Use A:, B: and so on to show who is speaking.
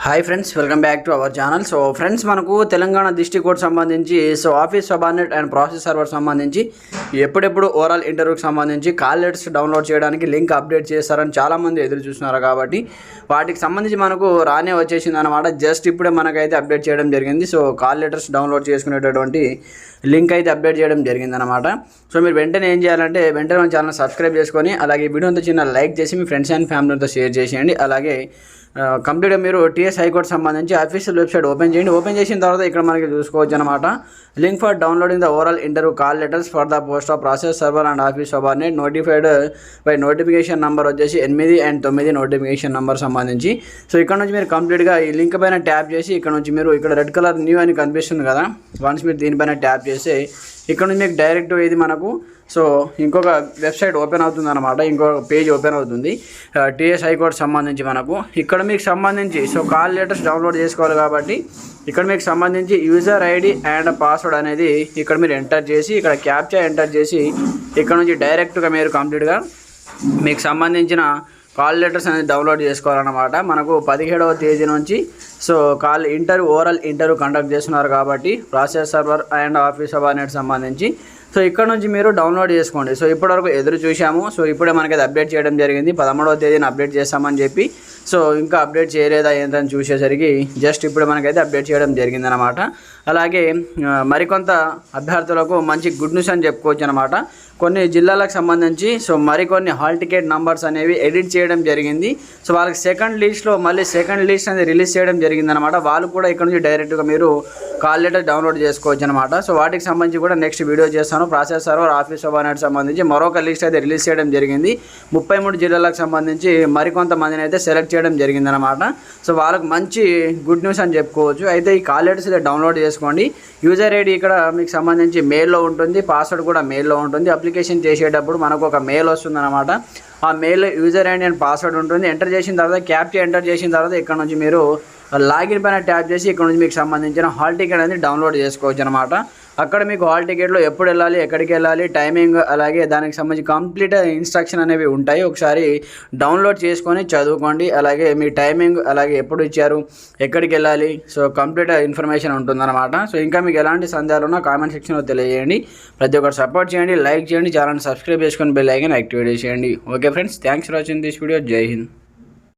A: Hi friends, welcome back to our channel. So friends, మనకు Telangana district court సంబంధించి office subordinate and process server సంబంధించి ఎప్పుడెప్పుడు overall ఇంటర్వ్యూకి సంబంధించి కాల్ లెటర్స్ డౌన్లోడ్ చేయడానికి లింక్ అప్డేట్ చేస్తారని చాలామంది ఎదురు చూస్తున్నారు. కాబట్టి వాటికి సంబంధించి మనకు రానే వచ్చేసింది అనమాట. జస్ట్ ఇప్పుడే మనకైతే అప్డేట్ చేయడం జరిగింది. సో కాల్ లెటర్స్ డౌన్లోడ్ చేసుకునేటటువంటి లింక్ అయితే అప్డేట్ చేయడం జరిగింది అనమాట. సో మీరు వెంటనే ఏం చేయాలంటే వెంటనే మన ఛానల్ సబ్స్క్రైబ్ చేసుకొని అలాగే వీడియో అంతా చిన్న లైక్ చేసి మీ ఫ్రెండ్స్ అండ్ ఫ్యామిలీతో షేర్ చేసేయండి. అలాగే కంప్లీట్గా మీరు టీఎస్ హైకోర్టు సంబంధించి అఫీషియల్ వెబ్సైట్ ఓపెన్ చేయండి. ఓపెన్ చేసిన తర్వాత ఇక్కడ మనకి చూసుకోవచ్చు అనమాట. Link for downloading the overall interview call letters for the post of process server and office subordinate notified by notification number వచ్చేసి 8 and 9 నోటిఫికేషన్ నెంబర్ సంబంధించి. సో ఇక్కడ నుంచి మీరు కంప్లీట్గా ఈ లింక్ పైన ట్యాప్ చేసి ఇక్కడ నుంచి మీరు ఇక్కడ రెడ్ కలర్ న్యూ అని కనిపిస్తుంది కదా, వన్స్ మీరు దీనిపైన ట్యాప్ చేసి ఇక్కడ నుంచి మీకు డైరెక్ట్ ఇది మనకు ఇంకొక వెబ్సైట్ ఓపెన్ అవుతుంది అనమాట. ఇంకొక పేజ్ ఓపెన్ అవుతుంది టీఎస్ హైకోర్టు సంబంధించి. మనకు ఇక్కడ మీకు సంబంధించి కాల్ లెటర్స్ డౌన్లోడ్ చేసుకోవాలి కాబట్టి ఇక్కడ మీకు సంబంధించి యూజర్ ఐడి అండ్ పాస్వర్డ్ అనేది ఇక్కడ మీరు ఎంటర్ చేసి ఇక్కడ క్యాప్చా ఎంటర్ చేసి ఇక్కడ నుంచి డైరెక్ట్గా మీరు కంప్లీట్గా మీకు సంబంధించిన కాల్ లెటర్స్ అనేది డౌన్లోడ్ చేసుకోవాలన్నమాట. మనకు 17వ తేదీ నుంచి ఓవరాల్ ఇంటర్వ్యూ కండక్ట్ చేస్తున్నారు కాబట్టి process server and office subordinate సంబంధించి ఇక్కడ నుంచి మీరు డౌన్లోడ్ చేసుకోండి. ఇప్పటివరకు ఎదురు చూసాము. ఇప్పుడే మనకి అప్డేట్ చేయడం జరిగింది. 13వ తేదీని అప్డేట్ చేస్తామని చెప్పి ఇంకా అప్డేట్ చేయలేదా ఏంటని చూసేసరికి జస్ట్ ఇప్పుడు మనకైతే అప్డేట్ చేయడం జరిగిందనమాట. అలాగే మరికొంత అభ్యర్థులకు మంచి గుడ్ న్యూస్ అని చెప్పుకోవచ్చు అనమాట. కొన్ని జిల్లాలకు సంబంధించి మరికొన్ని హాల్ టికెట్ నంబర్స్ అనేవి ఎడిట్ చేయడం జరిగింది. వాళ్ళకి సెకండ్ లిస్ట్ అనేది రిలీజ్ చేయడం జరిగిందనమాట. వాళ్ళు కూడా ఇక్కడ నుంచి డైరెక్ట్గా మీరు కాల్ లెటర్ డౌన్లోడ్ చేసుకోవచ్చు అనమాట. వాటికి సంబంధించి కూడా నెక్స్ట్ వీడియో చేస్తాను. ప్రాసెస్ సర్వర్ ఆఫీస్ సబార్డినేట్ సంబంధించి మరొక లిస్ట్ అయితే రిలీజ్ చేయడం జరిగింది. 33 జిల్లాలకు సంబంధించి మరికొంతమందిని అయితే సెలెక్ట్ చేయడం జరిగిందనమాట. వాళ్ళకు మంచి గుడ్ న్యూస్ అని చెప్పుకోవచ్చు. అయితే ఈ కాల్ లెటర్స్ అయితే డౌన్లోడ్ చేసుకోండి. యూజర్ ఐడి ఇక్కడ మీకు సంబంధించి మెయిల్లో ఉంటుంది, పాస్వర్డ్ కూడా మెయిల్లో ఉంటుంది. అప్లికేషన్ చేసేటప్పుడు మనకు ఒక మెయిల్ వస్తుందన్నమాట. ఆ mail user ID and password ఉంటుంది. ఎంటర్ చేసిన తర్వాత క్యాప్చా ఎంటర్ చేసిన తర్వాత ఇక్కడ నుంచి మీరు లాగిన్ పైన ట్యాప్ చేసి ఇక్కడ నుంచి మీకు సంబంధించిన హాల్ టికెట్ అనేది డౌన్లోడ్ చేసుకోవచ్చు అనమాట. అక్కడ మీకు హాల్ టికెట్లో ఎప్పుడు వెళ్ళాలి, ఎక్కడికి వెళ్ళాలి, టైమింగ్, అలాగే దానికి సంబంధించి కంప్లీట్ ఇన్స్ట్రక్షన్ అనేవి ఉంటాయి. ఒకసారి డౌన్లోడ్ చేసుకొని చదువుకోండి. అలాగే మీ టైమింగ్, అలాగే ఎప్పుడు ఇచ్చారు, ఎక్కడికి వెళ్ళాలి, కంప్లీట్ ఇన్ఫర్మేషన్ ఉంటుందన్నమాట. ఇంకా మీకు ఎలాంటి సందేహాలు ఉన్నా కామెంట్ సెక్షన్లో తెలియజేయండి. ప్రతి ఒక్కరు సపోర్ట్ చేయండి, లైక్ చేయండి, ఛానల్ సబ్స్క్రైబ్ చేసుకొని బెల్ ఐకాన్ యాక్టివేట్ చేయండి. Okay friends, thanks for watching this video. జై హింద్.